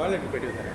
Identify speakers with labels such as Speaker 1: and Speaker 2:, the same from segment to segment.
Speaker 1: Toilet ಪೇಟೆ sir.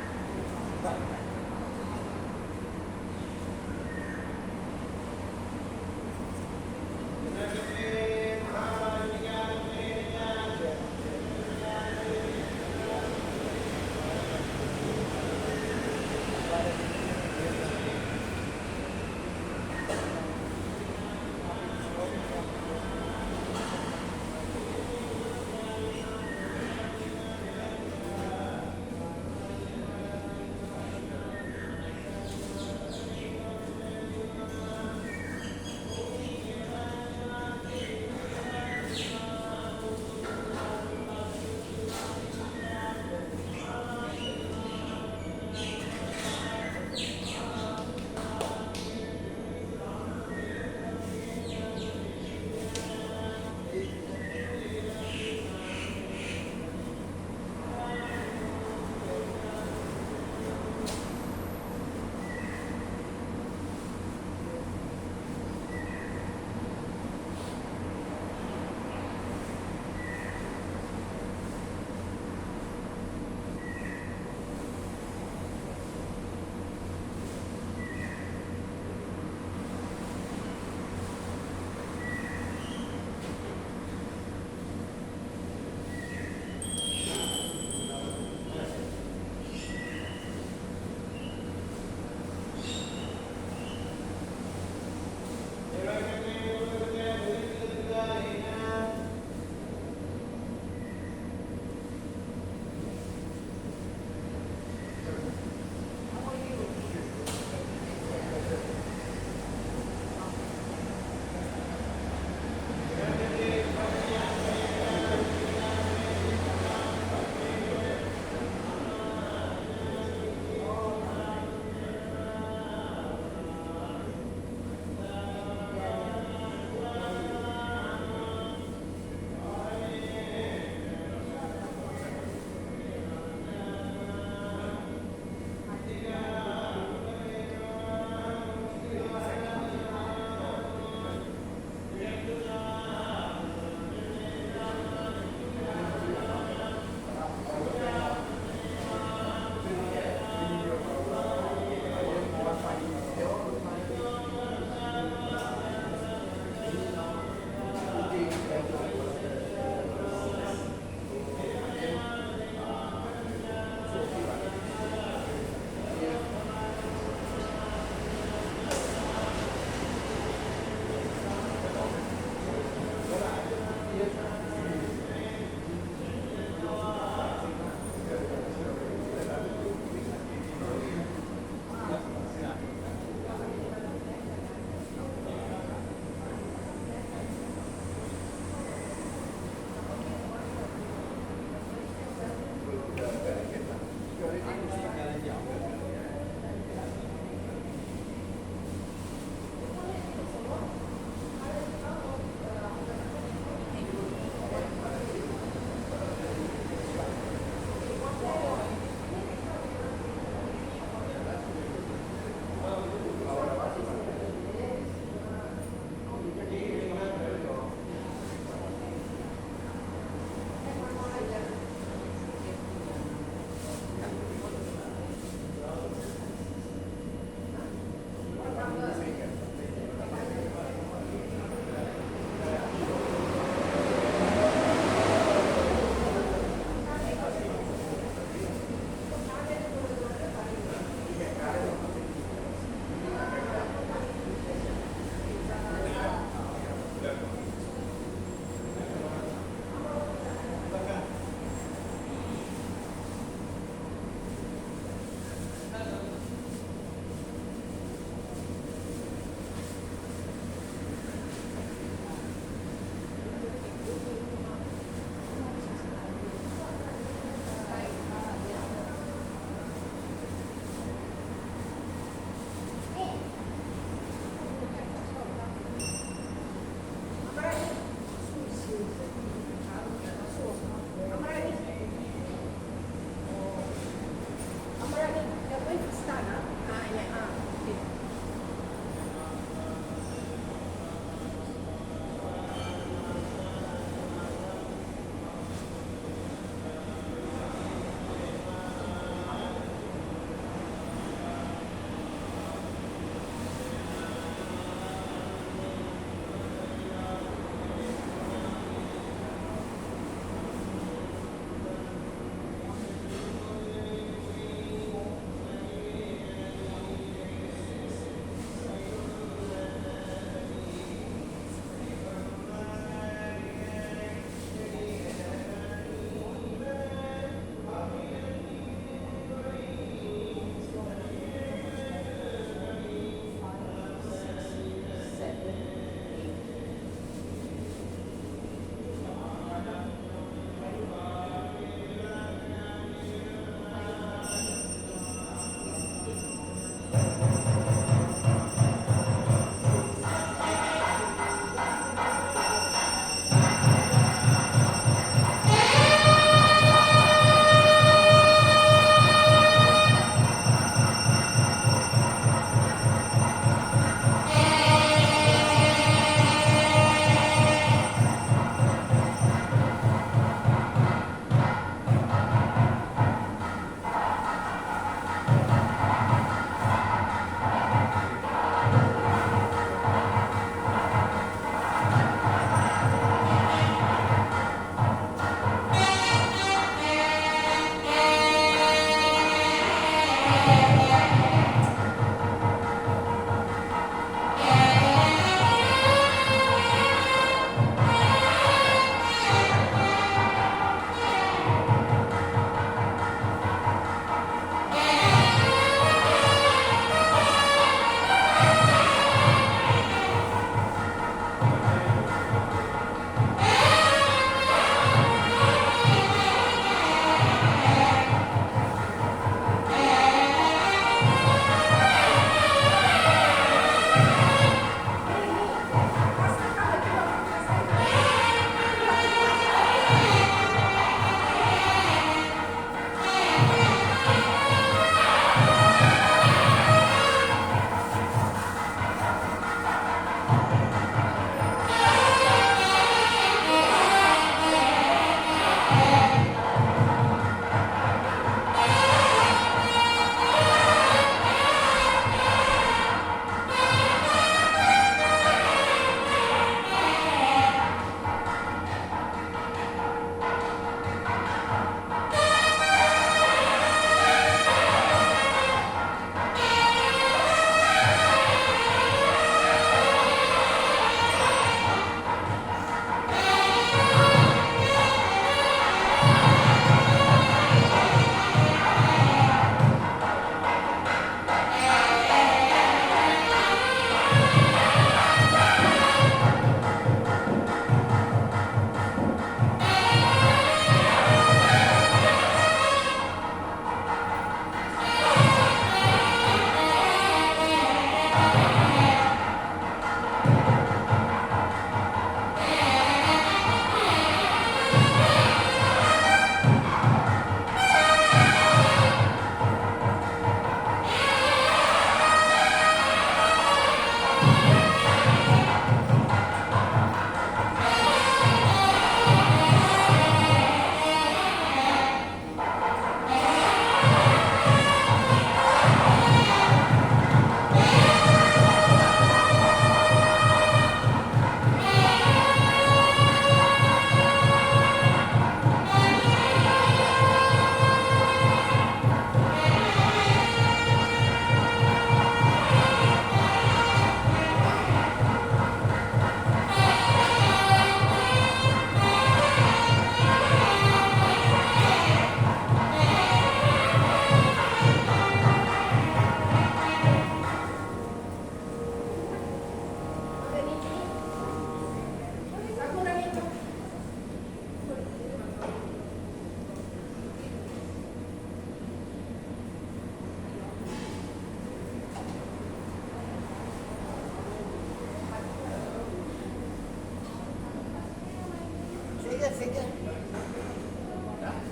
Speaker 1: second.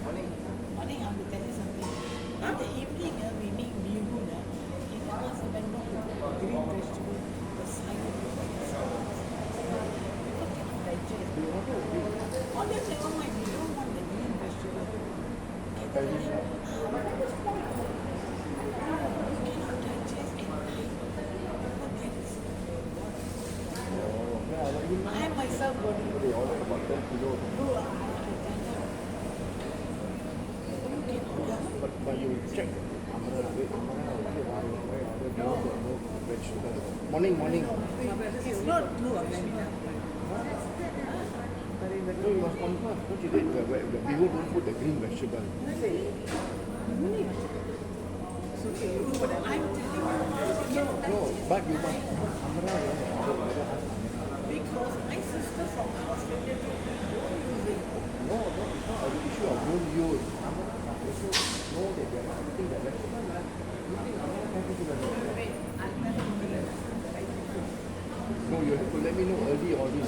Speaker 1: Morning. Morning, I will tell you something. In the evening, we make bihu. In the house, we went to green vegetable, the side of the people cannot digest. All they say, oh my, we don't want the green vegetable. Okay, tell them, whatever is spoiled. You cannot digest and I myself got it. They ordered about 10 kilos. But you check. Morning. It's not true of them. No, you must confirm. What you did, the people don't put the green vegetable. I'm telling you, no, but you must. Because my sister from Australia don't use it. No, it's not an issue of don't use. Also know that they are not eating the vegetable. No, you have to let me know early all this.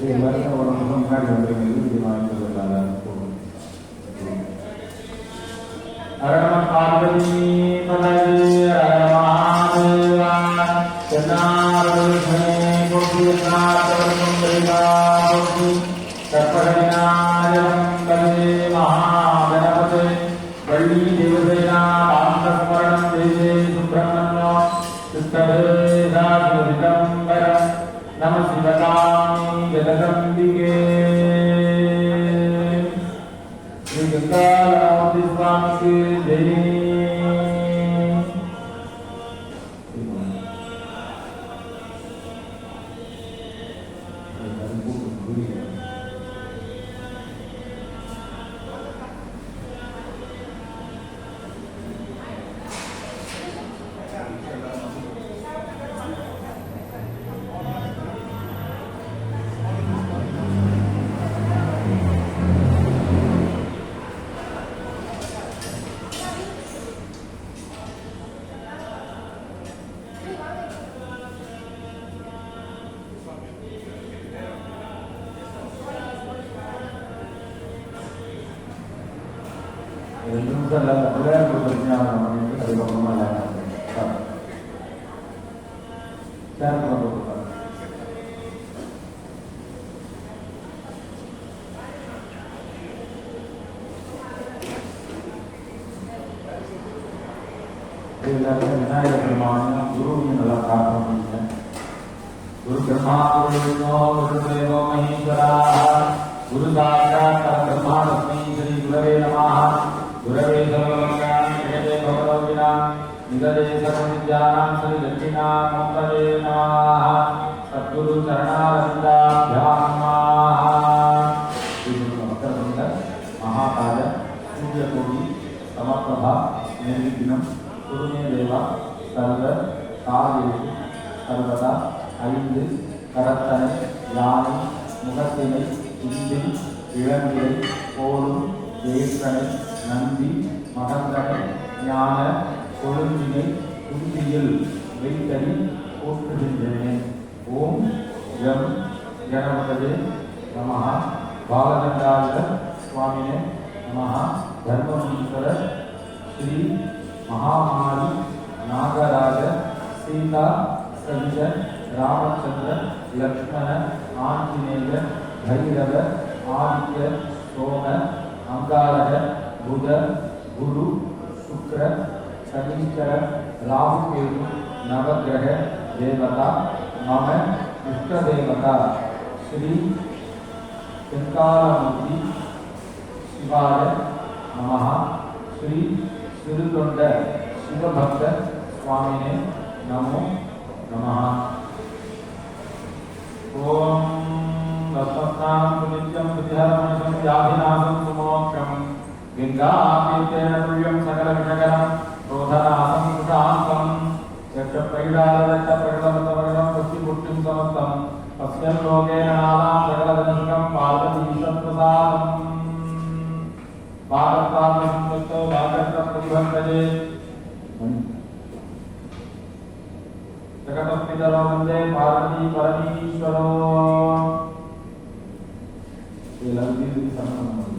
Speaker 2: Lagi di sana.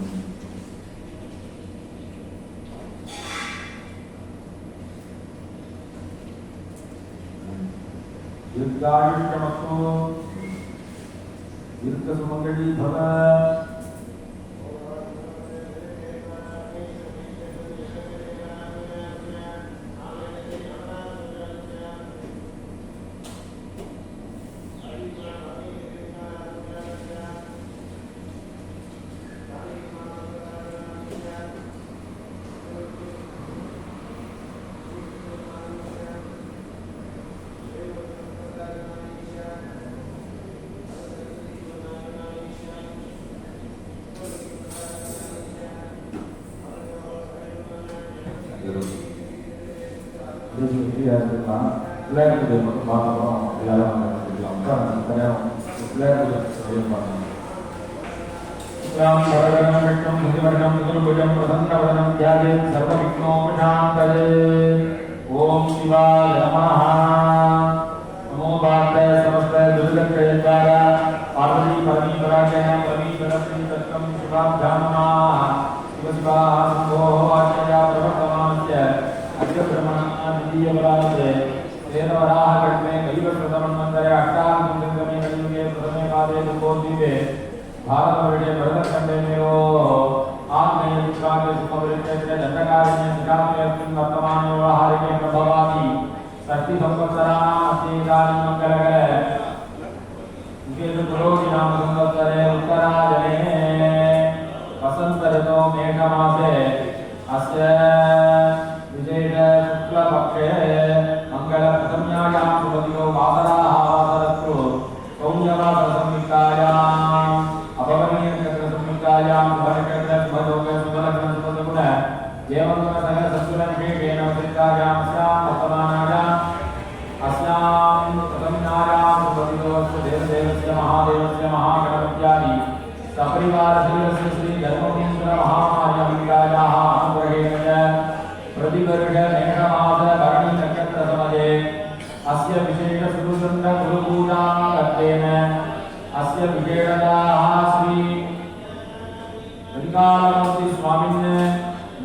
Speaker 2: दीर्घायुष्यमस्तु दीर्घसुमङ्गली भव பிள்ளையாருக்கு மட்டும் பார்க்குறோம் எல்லாரும் ஓம் சிவாய நமஹ நமோ பாரத சமஸ்த துர்கத்ரயத்வார பார்வதி பரமேஸ்வராஜ்ஞா பரமேஸ்வரஸ்ரீ தத்தம் சிவாப்யாம் நமः சிவ சிவா சம்போ வாச்சயா பிரபத்தமாஸ்ய अद्य ब्रह्मणा द्वितीय पराते तेरवराह कल्पे कैवशतमन्वन्तरे अष्टादशमे कलियुगे प्रथमे पादे दुर्गोद्वीपे भारतवर्षे भरतखण्डे मेरो आत्मेय विश्वाके सुखवृत्ते दण्डकारिणे निरामयस्मिन् वर्तमाने व्यवहारिके प्रभवाति षष्टि संवत्सराणाम् अस्ति इदानीं मङ्गलकरे विकेतुपुरोहिणां संवत्सरे उत्तरायणे वसन्त ऋतौ मेघमासे अस्य विशेष शुक्लपक्षे मंगलप्रथम्यायां सुपतियो वासराः वासरस्तु सौम्यवासरसंयुक्तायाम् अपवनीयनक्षत्रसंयुक्तायां शुभनक्षत्रशुभयोगशुभलग्नशुभगुण देवगुणसहसत्सुरनिषेकेण वृत्तायां अस्यां प्रथम्यायां सुपतियोऽस्तु देवदेवस्य महादेवस्य महागणपत्यादि सपरिवारशीलस्य श्रीधर्मपुत्रमहामार्याम्बिकायाः अनुग्रहेण प्रतिवर्ष मेषमास भरणी नक्षत्र समये अस्य विशेष सुदुर्गन्ध गुरुपूजां कर्तेन अस्य विशेषताः श्री वेंकटाचलमूर्ति स्वामिन्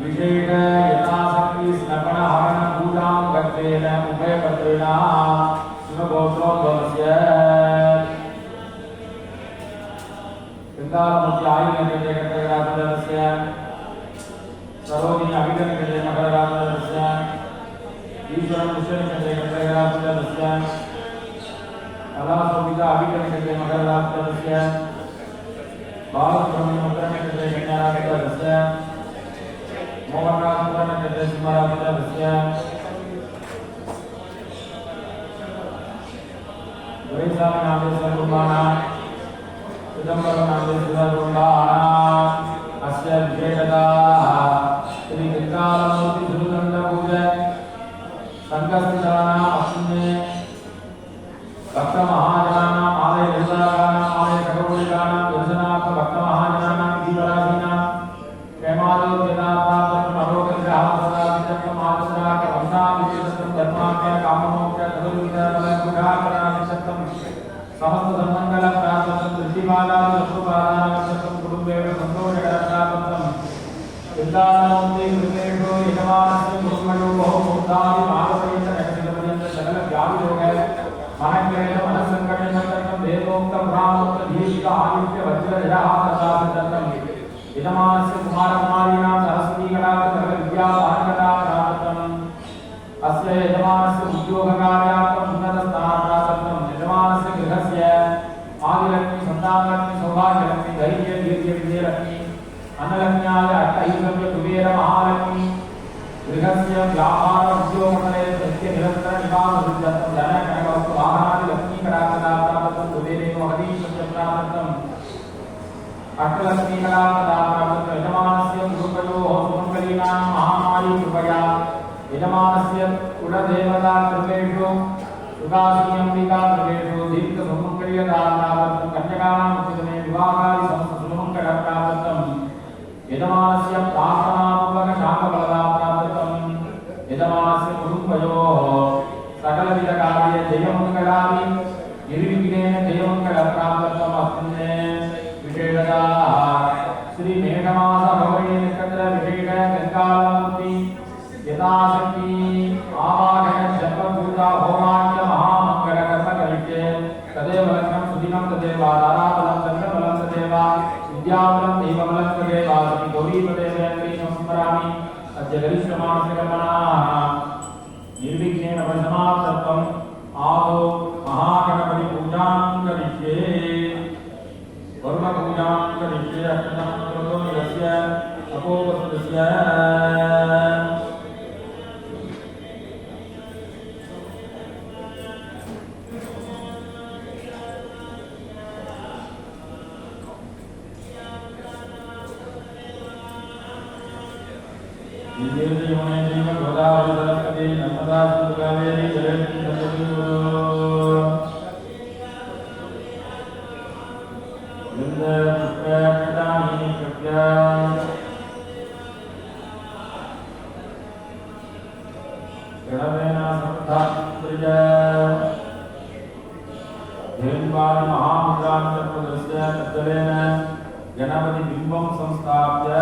Speaker 2: विशेष यथाशक्ति स्नपन हरण पूजां कर्तेन उभयपत्रेण शिवगोत्रोद्भवस्य वेंकटाचलमूर्ति आयुर्वेदस्य सरोजिनी अभिगणिकते मकरराजस्य ईश्वरं पुष्यनिकते मकरराजस्य कलासोभिता अभिगणिकते मकरराजस्य बालसुब्रह्मण्यं मकरनिकते कन्याराजस्य मोहनराजनिकते सिंहराजस्य वैशाखनामस्य कुर्बाणा चिदंबरं नामस्य कुर्बाणा अस्य विशेषताः श्री वेंकटाचलमूर्ति सुदुर्गन्ध पूजा संघस्थितानां अस्मिन् भक्त महाजनानां आलय निर्वाहकानां आलय खगोलिकानां दर्शनार्थ भक्त महाजनानां दीपराशीनां प्रेमालोक्यदातापत्रम् अलोकविग्रहासदाभिषेकम् आचरार्थ वंशाभिषेकम् धर्माख्य काममोक्ष तदुविचारबलगुणाकरणाभिषेकम् समस्त सन्मंगल प्राप्तम् दृष्टिपादान् वस्तुपादान् कुटुम्बेव सन्तोषकरप्राप्तम् वेंकटाचलमूर्ति कृपेषु यजमानस्य मुरुमयो बहु मुक्तादि मार्गपर्यन्त नक्षत्रपर्यन्त सकल व्याधिरोग मनक्लेश मनस्सङ्कटनिवर्तकं वेदोक्त पुराणोक्त दीर्घ आयुष्य वज्रजरः प्रसादितम् यजमानस्य कुमारकुमारीणां सरस्वतीकटाक्ष सकल विद्यावाहनकटा प्राप्तम् अस्य यजमानस्य उद्योगकार्यार्थम् उन्नतस्थानप्राप्तम् यजमानस्य गृहस्य आदिलक्ष्मी सन्तानलक्ष्मी सौभाग्यलक्ष्मी धैर्य वीर्य विजयलक्ष्मी अन्नलक्ष्म्याय अष्टैश्वर्य कुबेर महालक्ष्मी गृहस्य व्यापार उद्योगमण्डले सत्य निरन्तर निवासवृद्ध्यर्थं धन कनकवस्तु वाहनादि लक्ष्मीकटाक्षदाप्राप्तं कुबेरेण महदीश्वर्य प्राप्तम् अष्टलक्ष्मीकटाक्षदाप्राप्तं यजमानस्य कुटुम्बयोः सुमङ्गलीनां महामारी कृपया यजमानस्य कुलदेवता कृपेषु सुखासीयम्बिका कृपेषु दीर्घसुमङ्गल्यदाप्राप्तं कन्यकानाम् उचितमे विवाहादि समस्त सुमङ्गलप्राप्तम् यजमानस्य प्रार्थनापूर्वक शाकफलदाप्राप्तम् यजमानस्य कुटुम्बयोः सकलविधकार्ये जयमङ्गलानि निर्विघ्नेन जयमङ्गलप्राप्तम् अस्मिन् विशेषताः श्री मेघमास भवने नक्षत्र विशेष वेंकटाचलमूर्ति यथाशक्ति आवाहन जपपूजा होमान्य महामंगल कर्म करिष्ये तदेव ताराबलं चन्द्रबलं तदेव विद्याबलं देवबलं तदेव श्री गौरीपते वेङ्कटेशं स्मरामि अद्य गरिष्यमाणस्य कर्मणाः निर्विघ्नेन परिसमाप्तत्वम् आदौ महागणपति पूजां करिष्ये वरुण पूजां करिष्ये अष्टमं त्रयोदशस्य अपोपसदस्य गणपति बिंबं संस्थाप्य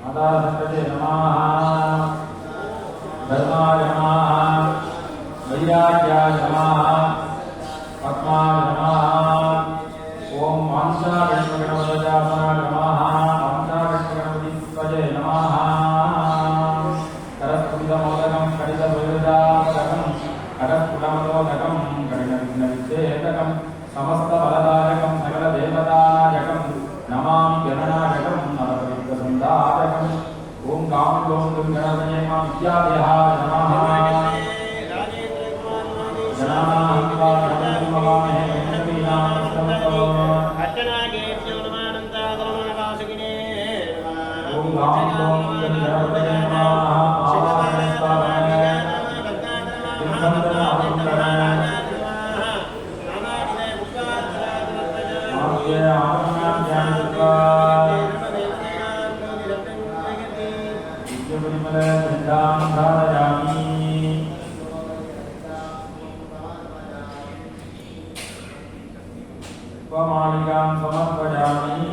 Speaker 2: माता सरस्वती नमः धर्माय नमः वैराग्याय नमः पद्माय नमः ओम मानसा गणपतिगणपतयासनाय नमः मानसा गणपतिस्वजे नमः करस्फुटितमोदकं कटितद्वैरजातकं करस्फुटमोदकं कटितविघ्नविच्छेदकं समस्तबलदायकं सकलदेवतानायकं नमामि गणनायकं नरपरिग्रसन्धायकम् ओम गामलों गणपतये नमः विद्यादेहाय नमः जनानां गणपतिं नमामहे गणपतीनां स्तवतो
Speaker 3: अर्चनागेभ्यो नमानन्तादरमणवासुकिने
Speaker 2: ओम गामलों गणपतये नमः आवाहनस्तावने विघ्नन्दन अवन्तरण आद्य आत्मज्ञानयुक्ता मालिकां समर्पयामि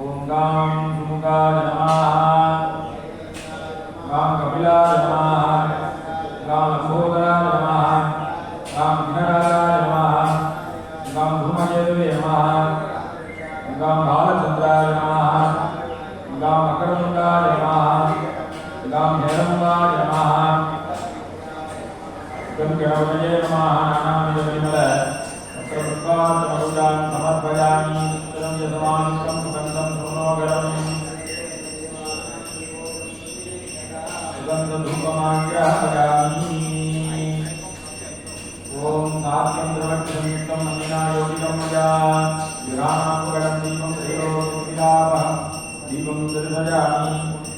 Speaker 2: ओम गां सुमुखाय नमः गां कपिलाय नमः गां लंबोदराय नमः गां विघ्नराजाय नमः गां धूमकेतवे नमः गां बालचन्द्राय नमः गां मकरमुण्डाय नमः गां हेरम्बाय नमः गणपतये नमः नानाविधपरिमल पुष्पान् समर्पयामि चित्रं यजमानिकं सुगन्धं सुमनोहरम् सुगन्धधूपमाग्रापयामि ॐ सात्यं द्रवक्षनिमित्तं मन्दिना योगिनं मया विराणापुरं दीपं त्रयोदशिलापहं दीपं दर्शयामि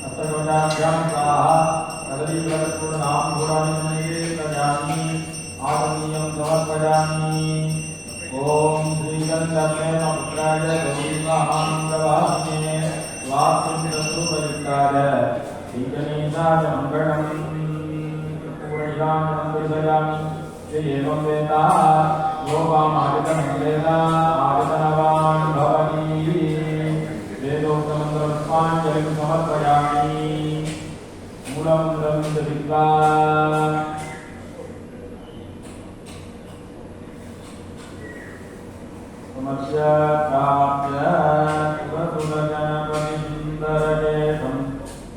Speaker 2: अष्टकवचाभ्यां स्वाहा कदलीफलपूर्णां घोराणि आदनीयं समर्पयामि ओम श्रीगन्धर्वेण पुत्राय गौरीमहामङ्गलवासिने वाक्यं श्रीगणेशाय मङ्गलं पूरयामि दर्शयामि एवं वेदा यो वामादितं वेद आदितनवान् भवति वेदोक्तमन्त्रपुष्पाञ्जलिं समर्पयामि मूलं दृष्ट्वा समस्य प्राप्य सुरसुरगणपति सुन्दरकेशं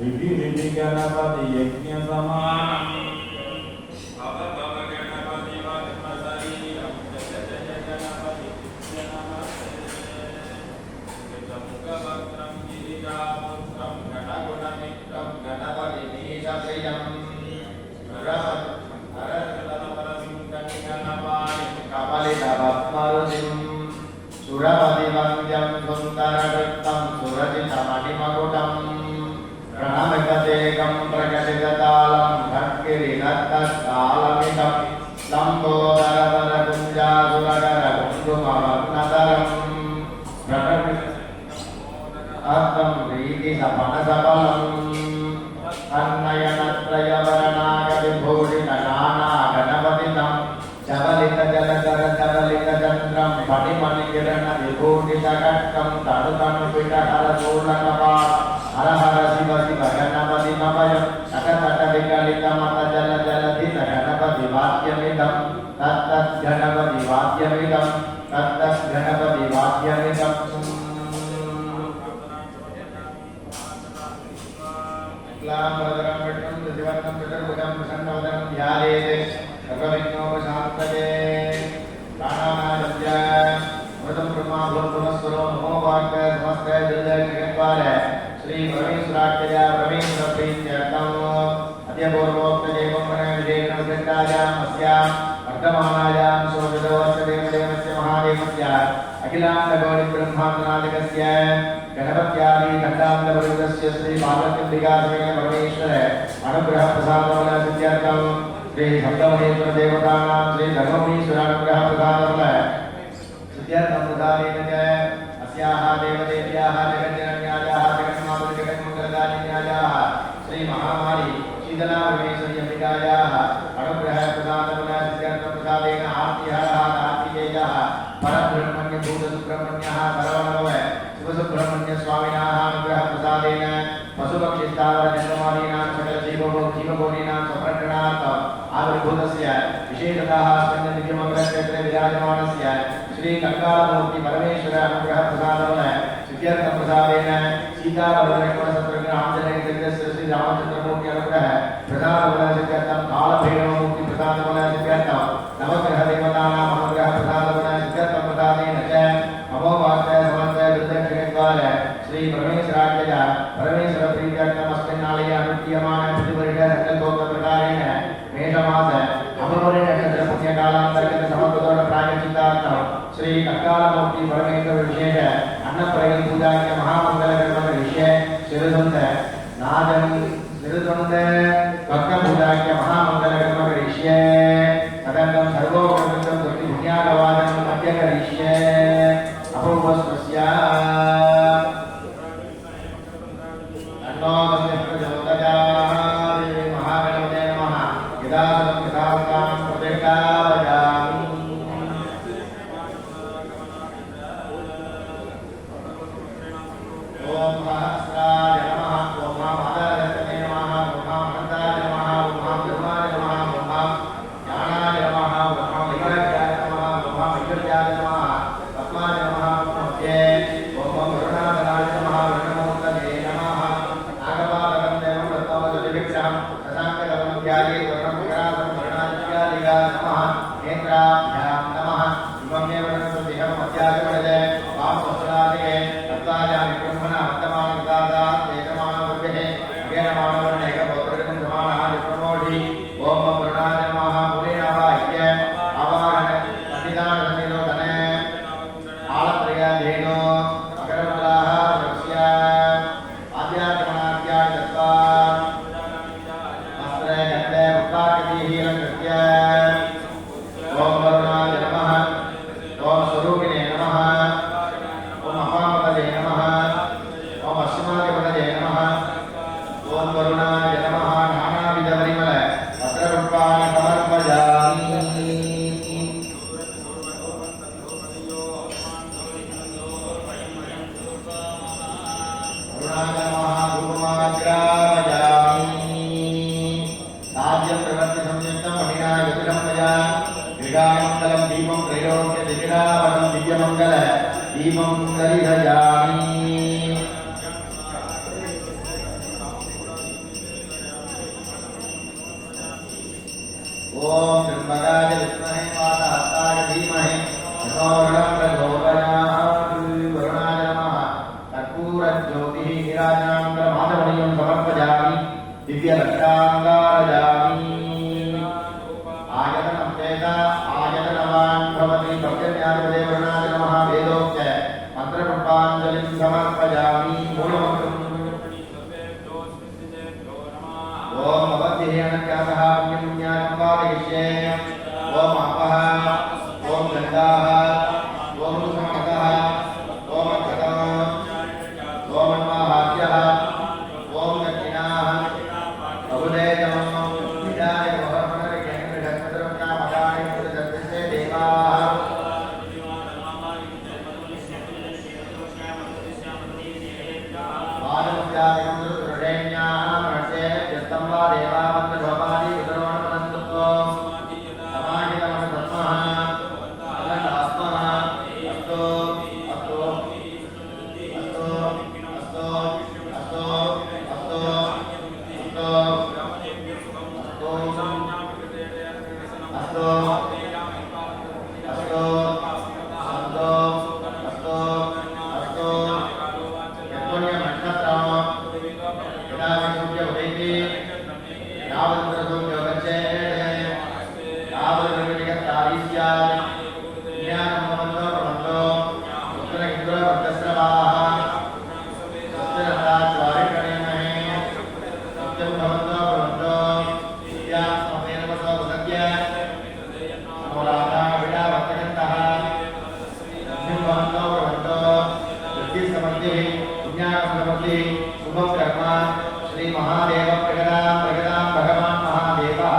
Speaker 2: ऋषि गणपति यज्ञसमानं भव भव गणपति पद्मशरीरं जय जय गणपति नमस्ते गिरिजापुत्रं गणगुणमित्रं गणपतिमीशप्रियं कपलितपद्मरुचिं सुरपतिवन्द्यं सुन्दरवृत्तं सुरचितमणिमकुटं प्रणमितदेकं प्रकटिततालं भक्तिरिनत्तस्थालमितं लम्बोदरतरकुञ्जासुरकरकुङ्कुमवर्णधरं अर्थं प्रीतिसपनसफलम् अन्नयनत्रयवर्णागविभूषितनाना गणपतितं चवलितजलधरचवलितचन्द्रं फणिमणिकिरणविभूषितकट्कं तनुतनुपिटहरपूर्णकपाल हर हर शिव शिव गणपतिमभयं तटतटविकलितमत गणपति वाद्यमिदं तत्तत् गणपति वाद्यमिदं लाभवदनं विष्णुं दिवनं चतुर्भुजं प्रसन्नवदनं ध्यायेत् सर्वविघ्नोपशान्तये प्राणानादस्य मृतं ब्रह्मा भूर्भुवस्वरो नमो वाक्य समस्ते दुर्जगत्पाल श्री परमेश्वराख्यया परमेश्वरप्रीत्यर्थम् अद्य पूर्वोक्तदेवमनविदेशनसिद्धायाम् अस्याम् वर्तमानायां शोषितोऽस्तदेवदेवस्य महादेवस्य अखिलाण्डकोटिब्रह्माण्डनायकस्य गणपत्यादिखण्डाण्डपरिवृतस्य श्री पार्वतीम्बिकासमेत परमेश्वर अनुग्रहप्रसादफलसिद्ध्यर्थं श्री सप्तमहेश्वरदेवतानां श्री धर्ममुनीश्वरानुग्रहप्रसादफल सिद्ध्यर्थं प्रसादेन च अस्याः देवदेव्याः जगज्जनन्यायाः जगन्मातृजगन्मङ्गलदायिन्यायाः श्री महामारी शीतला परमेश्वरी अम्बिकायाः अनुग्रहप्रसादफलसिद्ध्यर्थं प्रसादेन आर्तिहरः कार्तिकेयः परब्रह्मण्य भूतसुब्रह्मण्यः सर्वणव शिवसुब्रह्मण्य स्वामिनाः अनुग्रहप्रसादेन पशुपक्षिस्थावरजङ्गमादीनां सकलजीवकोटीनां संरक्षणार्थम् आविर्भूतस्य विशेषतः स्कन्दनित्यमङ्गलक्षेत्रे विराजमानस्य श्री कङ्कालमूर्ति परमेश्वर अनुग्रहप्रसादफल सिद्ध्यर्थं प्रसादेन सीतावरलक्ष्मणशत्रुघ्न आञ्जनेयस्य श्री रामचन्द्रमूर्ति अनुग्रह प्रसादफल सिद्ध्यर्थं कालभैरवमूर्ति प्रसादफल सिद्ध्यर्थं नवग्रहदेवतानां अनुग्रहप्रसादफल सिद्ध्यर्थं प्रसादेन च अमोवाक्य समन्वय दुर्दक्षिणद्वार श्री परमेश्वराख्यया परमेश्वरप्रीत्यर्थम् आलये अनुष्ठीयमाने प्रतिवर्ष संकल्पोक्तप्रकारेण मेषमास अमरोरे नक्षत्र पुण्यकालान्तर्गत समर्पदोष प्रायश्चित्तार्थं श्री कङ्कालमूर्ति परमेश्वर विशेष अन्नप्रयन पूजाख्य महामङ्गलकर्म विषये शिरसुन्द नादं शिरसुन्द भक्तपूजाख्य महामङ्गलकर्म विषये तदन्तं सर्वोपकृतं तुष्टि पुण्यागवादनं मध्यकरिष्ये अपूर्वस्वस्य महागणपते नमः यदासनं यथावस्थानं प्रतिष्ठापयामि ओम सहस्राय नमः ओम महामादारतने नमः ओम अनन्ताय नमः ओम धर्माय नमः ओम ज्ञानाय नमः ओम विवेकाय नमः ओम ऐश्वर्याय नमः पद्माय नमः मध्ये ओम वरुणाधराय नमः वरुणमूर्तये नमः नागपालकं देवं रत्नवदतिविग्रहं शशाङ्ककवनध्याये वर्णमुखरासं वर्णादित्यादिगा नमः नेत्राभ्यां नमः इममेव नमस्तेहं मध्यागमनजे वामसहस्रादिके तत्त्वाजानि ब्रह्मणा वर्तमानगतादात् एकमानवर्गः अज्ञानमानवर्णैकपौत्रकं समानः विप्रमोढि ओम वरुणाय नमः पुनेनावाह्य आवाहन सन्निधानसन्निरोधने आलत्रयाधेनो मकरमलाः वृक्ष्य आद्यागमनाद्याय दत्त्वा वस्त्रे गन्धे पुष्पाकृतिः अलङ्कृत्य ओम वरुणाय नमः ओम स्वरूपिणे नमः ओम अपामपदे नमः ओम अश्वमादिपदे नमः ओम वरुणाय नमः नानाविधपरिमल वस्त्रपुष्पाणि समर्पयामि वरुणाय नमः धूपमाग्रापयामि राज्यं प्रवर्तिसंयुक्तं मणिना युतिरम्पया गृहामङ्गलं दीपं त्रैलोक्य दिविरावनं दिव्यमङ्गल दीपं दरिहयामि ओम त्र्यंबकाय विद्महे वातहस्ताय धीमहि तन्नो वरुणः प्रचोदयात् वरुणाय नमः कर्पूरज्योतिः नीराजनान्तरमाधवनीयं समर्पयामि दिव्यलक्षाङ्गारयामि आयतनं चेत आयतनवान् भवति पर्जन्याधिपते वरुणाय नमः वेदोक्त मन्त्रपुष्पाञ्जलिं समर्पयामि मूलमन्त्रम् ओम अवधिः अनन्यासः पुण्यपुण्यानं वादयिष्ये ओम अपः ओम गन्धाः ओम सुमतः ओम अक्षतः ओम अन्वाहास्यः ओम दक्षिणाः बहुदेजमं विदाय महर्मणविकेन्द्रधर्मद्रव्यामदाय मुददर्शे देवाः वादमुद्यायं दृढेन्याः मनसे यस्तम्बा देवावन्द्रभवादि अस्तु अस्तु अस्तु अस्तु अस्तु यत्पुण्यमन्त्रम् यदा विसूर्य उदेति यावदन्तरसूर्यो गच्छेत् यावदन्तर्विजगत्तादि स्यात् ज्ञानं भवन्तो भवन्तो उत्तरहिन्द्रवर्गस्रवाः स्वस्तिरताच्वारिकणेमहे सत्यं भवन्तो भवन्तो विद्यां स्मतेन वसो वसत्य समोराधाः विडावर्तकन्तः सत्यं भवन्तो भवन्तो वृद्धिसमृद्धिः ज्ञानसमृद्धिः शुभं कर्म श्रीमहादेव प्रगदां भगवान् महादेवः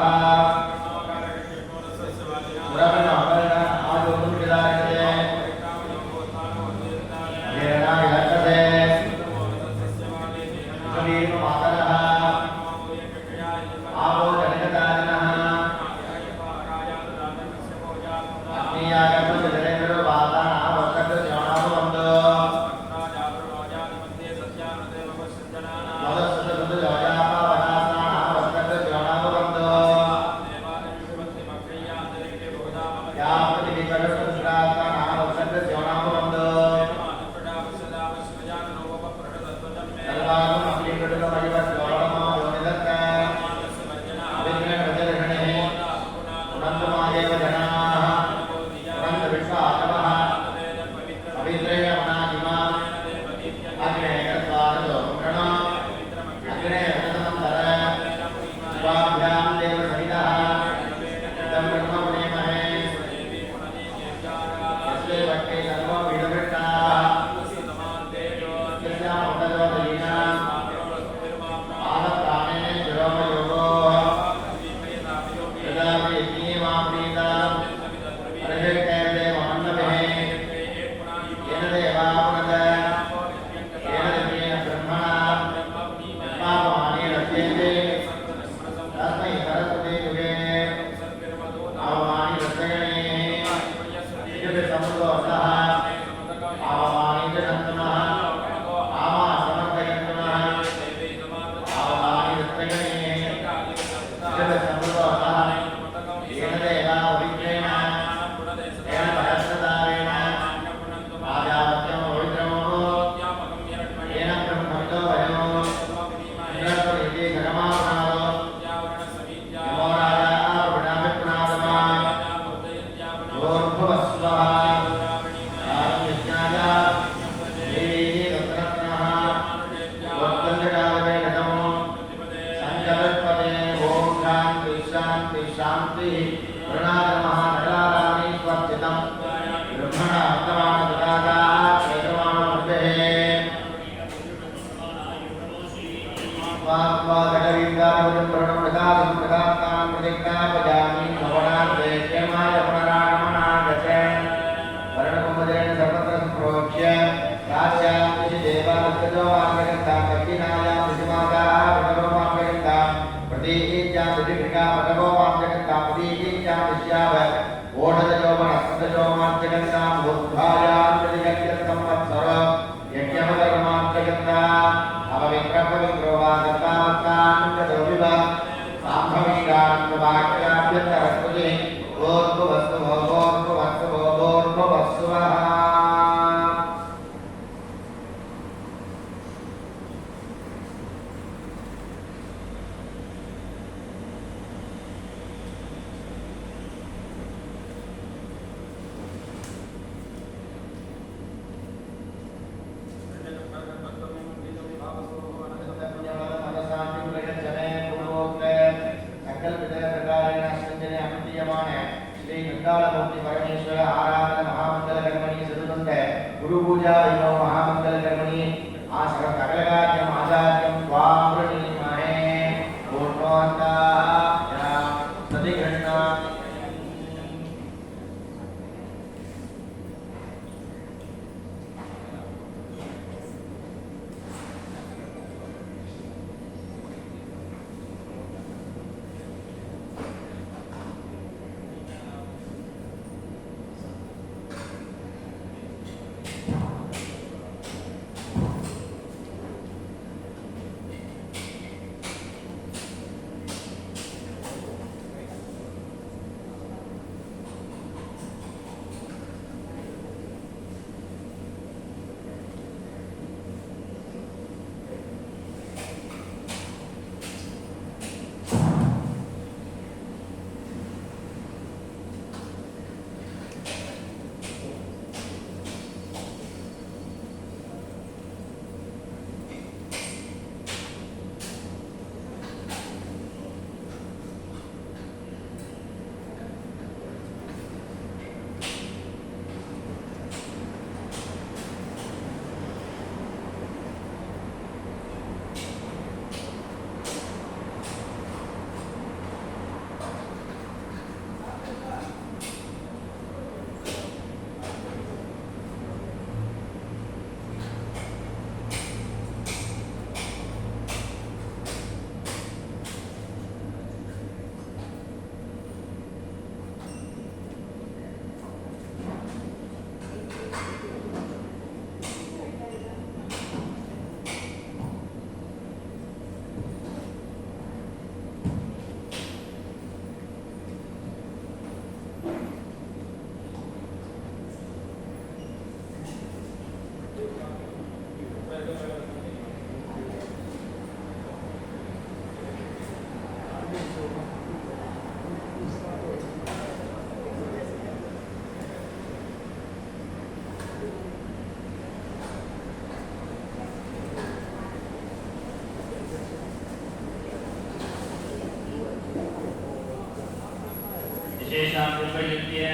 Speaker 2: विशेषां कृपयुज्य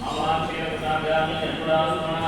Speaker 2: आवाक्षीरपदाभ्यां निर्गुणासुमः